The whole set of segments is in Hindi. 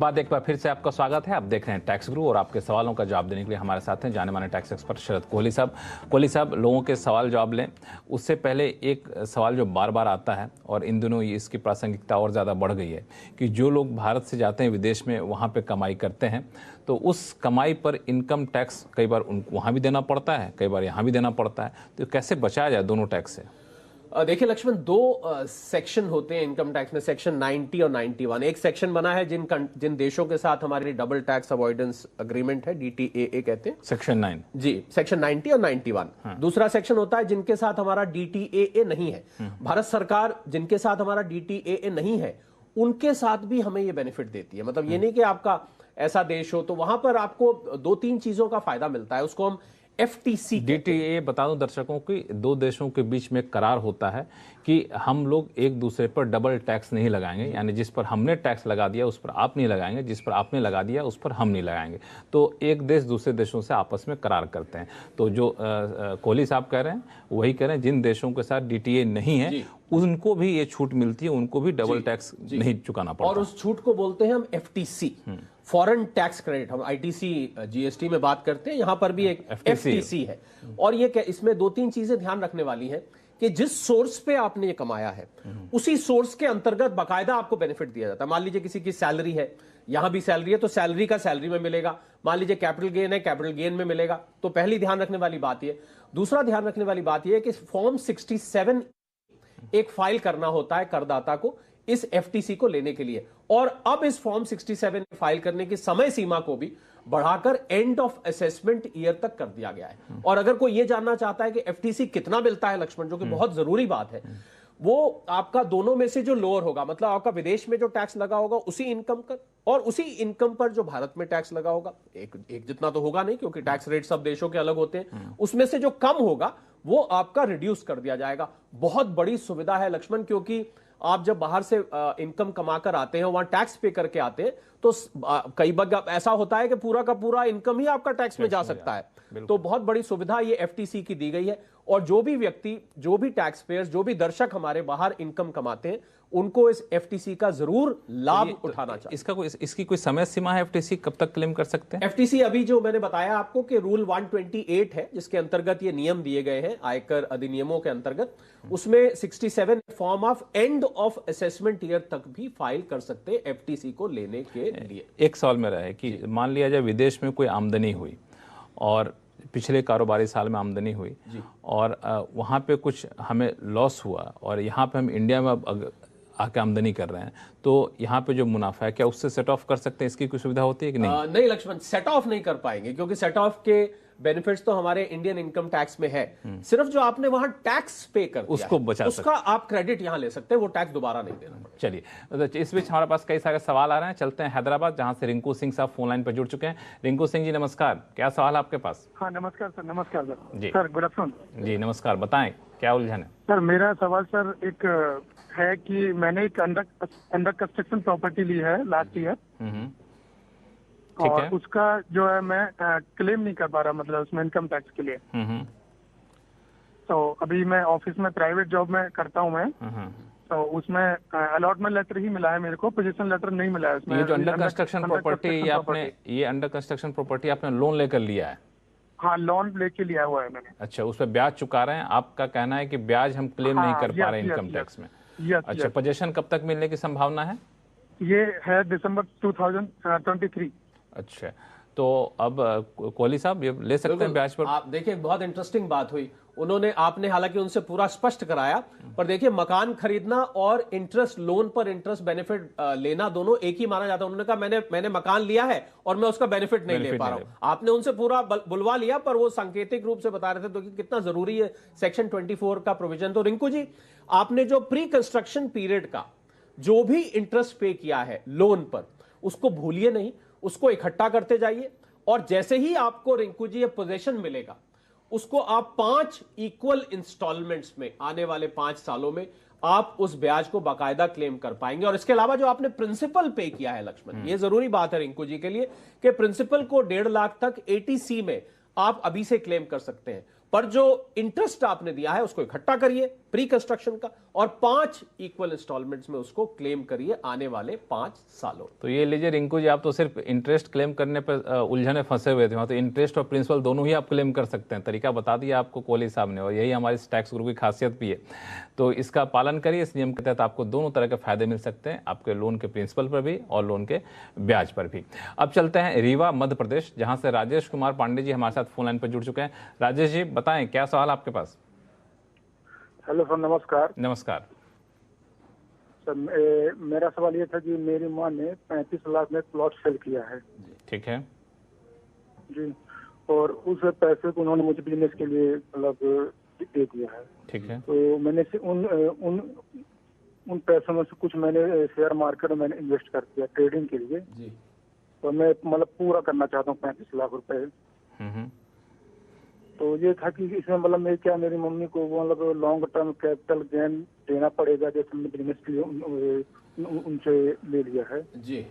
बाद एक बार फिर से आपका स्वागत है। आप देख रहे हैं टैक्स गुरु और आपके सवालों का जवाब देने के लिए हमारे साथ हैं जाने माने टैक्स एक्सपर्ट शरद कोहली साहब। कोहली साहब, लोगों के सवाल जवाब लें उससे पहले एक सवाल जो बार बार आता है और इन दिनों इसकी प्रासंगिकता और ज़्यादा बढ़ गई है कि जो लोग भारत से जाते हैं विदेश में, वहाँ पर कमाई करते हैं, तो उस कमाई पर इनकम टैक्स कई बार वहाँ भी देना पड़ता है, कई बार यहाँ भी देना पड़ता है, तो कैसे बचाया जाए दोनों टैक्स से? देखिए लक्ष्मण, दो सेक्शन होते हैं इनकम टैक्स में, सेक्शन 90 और 91। एक सेक्शन बना है जिन देशों के साथ हमारी डबल टैक्स अवॉइडेंस अग्रीमेंट है, DTAA कहते हैं, सेक्शन 9 जी, सेक्शन 90 और 91। दूसरा सेक्शन होता है जिनके साथ हमारा DTAA नहीं है। भारत सरकार जिनके साथ हमारा DTAA नहीं है उनके साथ भी हमें ये बेनिफिट देती है। मतलब ये नहीं कि आपका ऐसा देश हो तो वहां पर आपको दो तीन चीजों का फायदा मिलता है, उसको हम FTC DTA बता दूं दर्शकों की, दो देशों के बीच में करार होता है कि हम लोग एक दूसरे पर डबल टैक्स नहीं लगाएंगे, यानी जिस पर हमने टैक्स लगा दिया उस पर आप नहीं लगाएंगे, जिस पर आपने लगा दिया उस पर हम नहीं लगाएंगे। तो एक देश दूसरे देशों से आपस में करार करते हैं। तो जो कोहली साहब कह रहे हैं वही कह रहे हैं, जिन देशों के साथ DTA नहीं है उनको भी ये छूट मिलती है, उनको भी डबल टैक्स नहीं चुकाना पड़ता। और उस छूट को बोलते हैं हम FTC, फॉरेन टैक्स क्रेडिट। हम ITC GST में बात करते हैं, यहां पर भी एक FTC है। और ये इसमें दो तीन चीजें ध्यान रखने वाली हैं कि जिस सोर्स पे आपने ये कमाया है उसी सोर्स के अंतर्गत बाकायदा आपको बेनिफिट दिया जाता है। मान लीजिए किसी की सैलरी है, यहां भी सैलरी है तो सैलरी का सैलरी में मिलेगा। मान लीजिए कैपिटल गेन है, कैपिटल गेन में मिलेगा। तो पहली ध्यान रखने वाली बात यह। दूसरा ध्यान रखने वाली बात यह है कि फॉर्म 67 एक फाइल करना होता है करदाता को इस FTC को लेने के लिए। और अब इस फॉर्म 67 फाइल करने की समय सीमा को भी बढ़ाकर एंड ऑफ असेसमेंट ईयर तक कर दिया गया है। और अगर कोई यह जानना चाहता है कि FTC कितना मिलता है लक्ष्मण, जो कि बहुत जरूरी बात है, वो आपका दोनों में से जो लोअर होगा, मतलब आपका विदेश में जो टैक्स लगा होगा उसी इनकम पर, और उसी इनकम पर जो भारत में टैक्स लगा होगा, एक जितना तो होगा नहीं क्योंकि टैक्स रेट सब देशों के अलग होते हैं, उसमें से जो कम होगा वो आपका रिड्यूस कर दिया जाएगा। बहुत बड़ी सुविधा है लक्ष्मण, क्योंकि आप जब बाहर से इनकम कमाकर आते हैं, वहां टैक्स पे करके आते हैं, तो कई बार ऐसा होता है कि पूरा का पूरा इनकम ही आपका टैक्स में जा सकता है। तो बहुत बड़ी सुविधा ये FTC की दी गई है। और जो भी व्यक्ति, जो भी टैक्स पेयर्स, जो भी दर्शक हमारे बाहर इनकम कमाते हैं, उनको इस FTC का जरूर लाभ उठाना चाहिए। इसकी कोई समय सीमा है? FTC कब तक क्लेम कर सकते हैं? FTC अभी जो मैंने बताया आपको कि रूल 128 है जिसके अंतर्गत ये नियम दिए गए हैं आयकर अधिनियमों के अंतर्गत, उसमें 67 form of end of assessment year तक भी फाइल कर सकते हैं FTC को लेने के लिए। एक सवाल मेरा है कि मान लिया जाए विदेश में कोई आमदनी हुई और पिछले कारोबारी साल में आमदनी हुई और वहाँ पे कुछ हमें लॉस हुआ और यहाँ पे हम इंडिया में आके आमदनी कर रहे हैं, तो यहाँ पे जो मुनाफा है क्या उससे सेट ऑफ कर सकते हैं? इसकी कोई सुविधा होती है कि नहीं? नहीं लक्ष्मण, सेट ऑफ नहीं कर पाएंगे क्योंकि सेट ऑफ के बेनिफिट्स तो हमारे इंडियन इनकम टैक्स में है। सिर्फ जो आपने वहां टैक्स पे कर दिया उसको बचा उसका आप क्रेडिट यहां ले सकते हैं, वो टैक्स दोबारा नहीं देना पड़ेगा। चलिए, इस बीच हमारे पास कई सारे सवाल आ रहे हैं। चलते हैं हैदराबाद, जहां से रिंकू सिंह साहब फोन लाइन पर जुड़ चुके हैं। रिंकू सिंह जी नमस्कार, क्या सवाल है आपके पास? हाँ नमस्कार सर। नमस्कार सर। जी सर गुड आफ्टरनून। जी नमस्कार, बताएं क्या उलझन है? सर मेरा सवाल सर एक है कि मैंने एक अंडर कंस्ट्रक्शन प्रॉपर्टी ली है लास्ट ईयर, और उसका जो है मैं क्लेम नहीं कर पा रहा, मतलब उसमें इनकम टैक्स के लिए। तो अभी मैं ऑफिस में प्राइवेट जॉब में करता हूँ मैं, तो उसमें अलॉटमेंट लेटर ही मिला है मेरे को, पोजीशन लेटर नहीं मिला है उसमें। ये जो अंडर कंस्ट्रक्शन प्रॉपर्टी आपने लोन लेकर लिया है? हाँ लोन लेके लिया हुआ है मैंने। अच्छा, उस पर ब्याज चुका रहे हैं? आपका कहना है कि ब्याज हम क्लेम नहीं कर पा रहे इनकम टैक्स में। अच्छा, पोजीशन कब तक मिलने की संभावना है? ये है दिसंबर 2023। अच्छा, तो अब कोहली साहब ये ले सकते हैं ब्याज पर? आप देखिए, बहुत इंटरेस्टिंग बात हुई। आपने हालांकि उनसे पूरा स्पष्ट कराया, पर देखिए मकान खरीदना और इंटरेस्ट, लोन पर इंटरेस्ट बेनिफिट लेना दोनों एक ही माना जाता है। उन्होंने कहा मैंने मकान लिया है और मैं उसका बेनिफिट नहीं ले पा रहा हूं। आपने उनसे पूरा बुलवा लिया, पर वो सांकेतिक रूप से बता रहे थे तो कि कितना जरूरी है सेक्शन 24 का प्रोविजन। तो रिंकू जी, आपने जो प्री कंस्ट्रक्शन पीरियड का जो भी इंटरेस्ट पे किया है लोन पर, उसको भूलिए नहीं, उसको इकट्ठा करते जाइए। और जैसे ही आपको रिंकू जी ये पोजीशन मिलेगा, उसको आप 5 इक्वल इंस्टॉलमेंट्स में आने वाले 5 सालों में आप उस ब्याज को बाकायदा क्लेम कर पाएंगे। और इसके अलावा जो आपने प्रिंसिपल पे किया है लक्ष्मण, ये जरूरी बात है रिंकू जी के लिए कि प्रिंसिपल को 1.5 लाख तक ATC में आप अभी से क्लेम कर सकते हैं। पर जो इंटरेस्ट आपने दिया है उसको इकट्ठा करिए, प्री कंस्ट्रक्शन का, और 5 इक्वल इंस्टॉलमेंट्स में उसको क्लेम करिए आने वाले 5 सालों। तो ये लीजिए रिंकू जी, आप तो सिर्फ इंटरेस्ट क्लेम करने पर उलझन में फंसे हुए थे, वहाँ तो इंटरेस्ट और प्रिंसिपल दोनों ही आप क्लेम कर सकते हैं। तरीका बता दिया आपको कोहली साहब ने, और यही हमारी टैक्स ग्रुप की खासियत भी है। तो इसका पालन करिए, इस नियम के तहत आपको दोनों तरह के फायदे मिल सकते हैं, आपके लोन के प्रिंसिपल पर भी और लोन के ब्याज पर भी। अब चलते हैं रीवा मध्य प्रदेश, जहाँ से राजेश कुमार पांडे जी हमारे साथ फोन लाइन पर जुड़ चुके हैं। राजेश जी बताएं, क्या सवाल आपके पास? हेलो सर, नमस्कार। नमस्कार सर, मेरा सवाल ये था कि मेरी माँ ने 35 लाख में प्लॉट सेल किया है। ठीक है जी, और उस पैसे को उन्होंने मुझे बिजनेस के लिए मतलब दे दिया है। ठीक है। तो मैंने से उन पैसों में से कुछ मैंने शेयर मार्केट में मैंने इन्वेस्ट कर दिया ट्रेडिंग के लिए जी। तो मैं मतलब पूरा करना चाहता हूँ 35 लाख रुपए। तो ये था कि इसमें मतलब मेरी मम्मी को मतलब लॉन्ग टर्म कैपिटल गेन देना पड़ेगा, जैसे मैंने बिजनेस के लिए उनसे ले लिया है। जी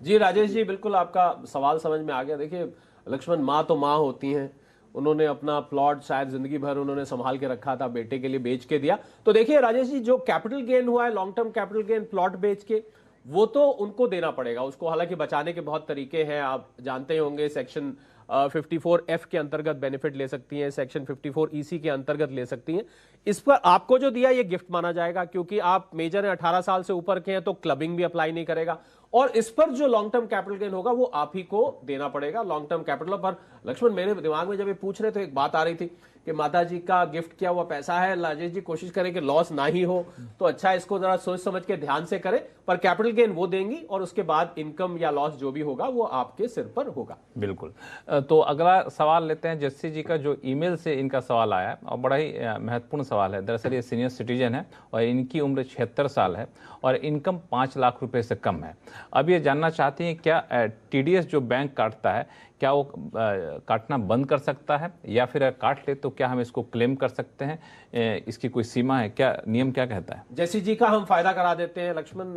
जी राजेश जी, बिल्कुल आपका सवाल समझ में आ गया। देखिए लक्ष्मण, माँ तो माँ होती हैं, उन्होंने अपना प्लॉट शायद जिंदगी भर उन्होंने संभाल के रखा था, बेटे के लिए बेच के दिया। तो देखिए राजेश जी, जो कैपिटल गेन हुआ है, long term capital gain plot बेच के, वो तो उनको देना पड़ेगा उसको। हालांकि बचाने के बहुत तरीके हैं, आप जानते होंगे। सेक्शन 54F के अंतर्गत बेनिफिट ले सकती हैं, सेक्शन 54EC के अंतर्गत ले सकती हैं। इस पर आपको जो दिया ये गिफ्ट माना जाएगा, क्योंकि आप मेजर हैं, 18 साल से ऊपर के हैं, तो क्लबिंग भी अप्लाई नहीं करेगा। और इस पर जो लॉन्ग टर्म कैपिटल गेन होगा वो आप ही को देना पड़ेगा, लॉन्ग टर्म कैपिटल पर। लक्ष्मण, मेरे दिमाग में जब ये पूछ रहे तो एक बात आ रही थी कि माता जी का गिफ्ट किया हुआ पैसा है, राजेश जी कोशिश करें कि लॉस ना ही हो, तो अच्छा इसको जरा सोच समझ के ध्यान से करें। पर कैपिटल गेन वो देंगी और उसके बाद इनकम या लॉस जो भी होगा वो आपके सिर पर होगा। बिल्कुल। तो अगला सवाल लेते हैं जस्सी जी का, जो ईमेल से इनका सवाल आया है, और बड़ा ही महत्वपूर्ण सवाल है। दरअसल ये सीनियर सिटीजन है और इनकी उम्र 76 साल है और इनकम 5 लाख रुपए से कम है। अब ये जानना चाहती हैं क्या TDS जो बैंक काटता है, क्या वो काटना बंद कर सकता है, या फिर काट ले तो क्या हम इसको क्लेम कर सकते हैं? इसकी कोई सीमा है क्या? नियम क्या कहता है? जैसी जी का हम फायदा करा देते हैं लक्ष्मण।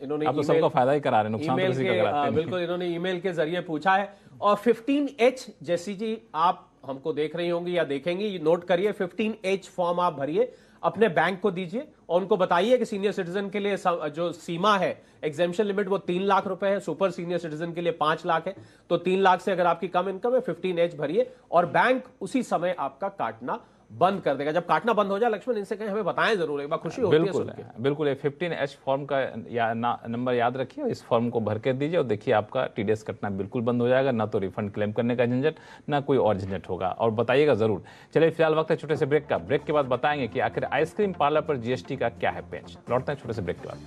इन्होंने आप तो सबका फायदा ही करा रहे हैं, नुकसान तो किसी का कराते हैं। बिल्कुल, इन्होंने ईमेल के जरिए पूछा है। और 15H, जैसी जी आप हमको देख रही होंगी या देखेंगी, नोट करिए, 15H फॉर्म आप भरिए, अपने बैंक को दीजिए और उनको बताइए कि सीनियर सिटीजन के लिए जो सीमा है, एग्जेम्पशन लिमिट, वो 3 लाख रुपए है। सुपर सीनियर सिटीजन के लिए 5 लाख है। तो 3 लाख से अगर आपकी कम इनकम है, 15H भरिए और बैंक उसी समय आपका काटना बंद कर देगा। जब काटना बंद हो जाए लक्ष्मण, इनसे कहें हमें बताएं जरूर, एक बार खुशी होती है सुन के। बिल्कुल, ये 15H फॉर्म का नंबर याद रखिए, इस फॉर्म को भर के दीजिए और देखिए आपका TDS कटना बिल्कुल बंद हो जाएगा। ना तो रिफंड क्लेम करने का झंझट, ना कोई और झंझट होगा। और बताइएगा जरूर। चलिए फिलहाल वक्त है छोटे से ब्रेक का। ब्रेक के बाद बताएंगे कि आखिर आइसक्रीम पार्लर पर GST का क्या है पेच। लौटते हैं छोटे से ब्रेक के बाद।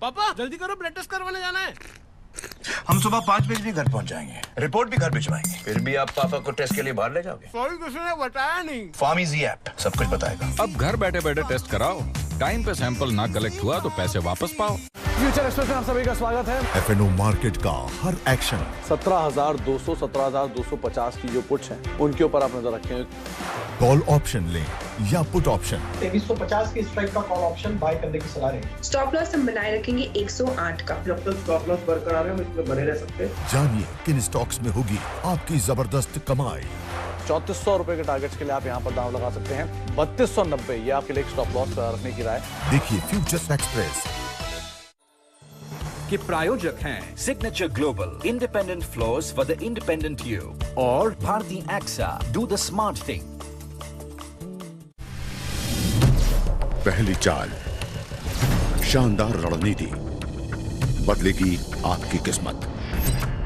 पापा जल्दी करो, ब्लड टेस्ट करवाने जाना है। हम सुबह 5 बजे घर पहुंच जाएंगे, रिपोर्ट भी घर भिजवाएंगे। फिर भी आप पापा को टेस्ट के लिए बाहर ले जाओगे? सॉरी, किसी ने बताया नहीं। फार्मेसी ऐप सब कुछ बताएगा। अब घर बैठे बैठे टेस्ट कराओ, टाइम पे सैंपल ना कलेक्ट हुआ तो पैसे वापस पाओ। फ्यूचर एक्सप्रेस में आप सभी का स्वागत है। FNO मार्केट का हर एक्शन 17,200, 17,250 की जो पुट्स हैं उनके ऊपर आप नजर रखें। कॉल ऑप्शन लें या पुट ऑप्शन। 2350 की स्ट्राइक का कॉल ऑप्शन बाय करने की सलाह है। स्टॉप लॉस हम बनाए रखेंगे 108 का। जब तक स्टॉप लॉस बरकरार है हम इसमें बने रह सकते हैं। जानिए किन स्टॉक्स में होगी आपकी जबरदस्त कमाई। 3400 रुपए के टारगेट्स के लिए आप यहाँ पर दांव लगा सकते हैं। 3290 ये आपके लिए एक स्टॉप लॉस रखने की राय। देखिए फ्यूचर एक्सप्रेस के प्रायोजक हैं signature global, independent floors for the independent you, और Bharti AXA, do the smart thing. पहली चाल, शानदार रणनीति, बदलेगी आपकी किस्मत।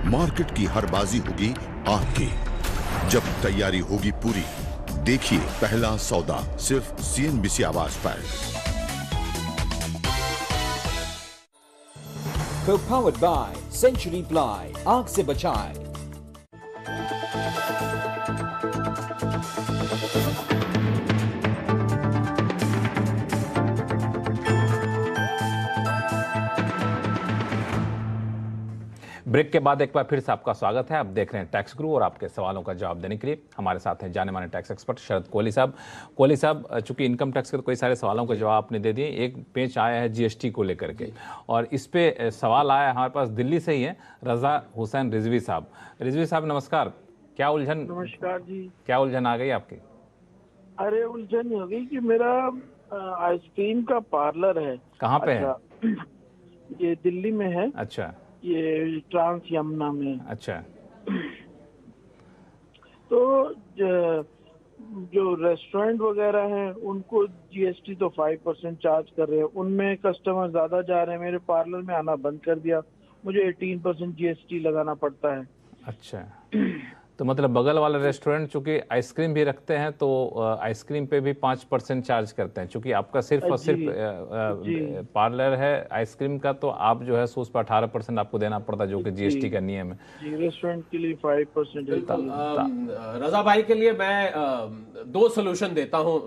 मार्केट की हर बाजी होगी आपकी जब तैयारी होगी पूरी। देखिए पहला सौदा सिर्फ CNBC आवाज पर। Co-powered by Century Ply, आग से बचाए। ब्रेक के बाद एक बार फिर से आपका स्वागत है। आप देख रहे हैं टैक्स गुरु और आपके सवालों का जवाब देने के लिए हमारे साथ हैं जाने माने टैक्स एक्सपर्ट शरद कोहली साहब। कोहली साहब, चूंकि इनकम टैक्स के तो कई सारे सवालों के जवाब आपने दे दिए, एक पेच आया है जीएसटी को लेकर के और इस पे सवाल आया हमारे पास दिल्ली से ही है, रजा हुसैन रिजवी साहब। रिजवी साहब नमस्कार, क्या उलझन? नमस्कार जी। क्या उलझन आ गई आपकी? अरे उलझन हो गई कि मेरा आइसक्रीम का पार्लर है। कहाँ पे है? ये दिल्ली में है। अच्छा। ये ट्रांस यमुना में। अच्छा। तो जो रेस्टोरेंट वगैरह हैं उनको जीएसटी तो 5% चार्ज कर रहे हैं, उनमें कस्टमर ज्यादा जा रहे हैं। मेरे पार्लर में आना बंद कर दिया, मुझे 18% जीएसटी लगाना पड़ता है। अच्छा, तो मतलब बगल वाला रेस्टोरेंट चूंकि आइसक्रीम भी रखते हैं तो आइसक्रीम पे भी 5% चार्ज करते हैं। चूंकि आपका सिर्फ और सिर्फ पार्लर है आइसक्रीम का, तो आप जो है उस पर 18% आपको देना पड़ता है, जो कि जीएसटी का नियम है। रेस्टोरेंट के लिए 5%। रजा भाई के लिए मैं 2 सोल्यूशन देता हूं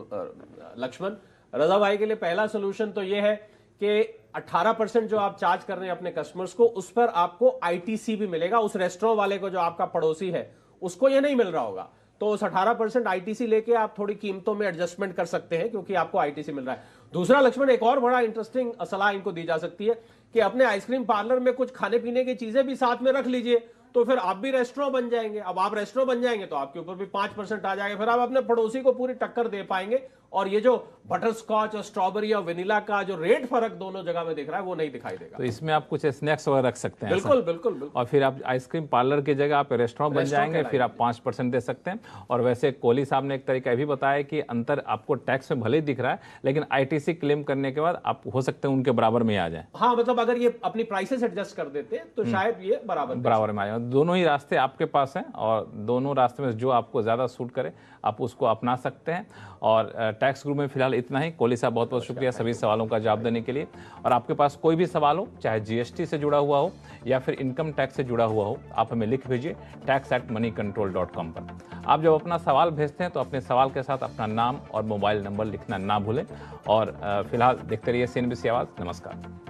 लक्ष्मण। रजा भाई के लिए पहला सोल्यूशन तो ये है कि 18% जो आप चार्ज कर रहे हैं अपने कस्टमर्स को, उस पर आपको आईटीसी भी मिलेगा। उस रेस्टोरेंट वाले को, जो आपका पड़ोसी है, उसको ये नहीं मिल रहा होगा, तो उस 18% आईटीसी लेके आप थोड़ी कीमतों में एडजस्टमेंट कर सकते हैं, क्योंकि आपको आईटीसी मिल रहा है। दूसरा लक्ष्मण, एक और बड़ा इंटरेस्टिंग सलाह इनको दी जा सकती है कि अपने आइसक्रीम पार्लर में कुछ खाने पीने की चीजें भी साथ में रख लीजिए, तो फिर आप भी रेस्टोरेंट बन जाएंगे। अब आप रेस्टोरेंट बन जाएंगे तो आपके ऊपर भी 5% आ जाएगा, फिर आप अपने पड़ोसी को पूरी टक्कर दे पाएंगे। और ये जो बटर स्कॉच और स्ट्रॉबेरी और वेनिला का जो रेट फर्क दोनों जगह में दिख रहा है, वो नहीं दिखाई देगा। तो इसमें आप कुछ स्नैक्स वगैरह रख सकते हैं। बिल्कुल बिल्कुल बिल्कुल। और फिर आप आइसक्रीम पार्लर की जगह आप रेस्टोरेंट बन जाएंगे, फिर आप 5% दे सकते हैं। और वैसे कोहली साहब ने एक तरीका ये भी बताया कि अंतर आपको टैक्स में भले ही दिख रहा है, लेकिन आईटीसी क्लेम करने के बाद आप हो सकते हैं उनके बराबर में आ जाए। हाँ, मतलब अगर ये अपनी प्राइसेस एडजस्ट कर देते हैं तो शायद ये बराबर में आ जाए। दोनों ही रास्ते आपके पास हैं और दोनों रास्ते में जो आपको ज्यादा सूट करे आप उसको अपना सकते हैं। और टैक्स ग्रुप में फिलहाल इतना ही। कोहली साहब बहुत बहुत शुक्रिया सभी सवालों का जवाब देने के लिए। और आपके पास कोई भी सवाल हो, चाहे जीएसटी से जुड़ा हुआ हो या फिर इनकम टैक्स से जुड़ा हुआ हो, आप हमें लिख भेजिए tax@moneycontrol.com पर। आप जब अपना सवाल भेजते हैं तो अपने सवाल के साथ अपना नाम और मोबाइल नंबर लिखना ना भूलें। और फिलहाल देखते रहिए CNBC आवाज़। नमस्कार।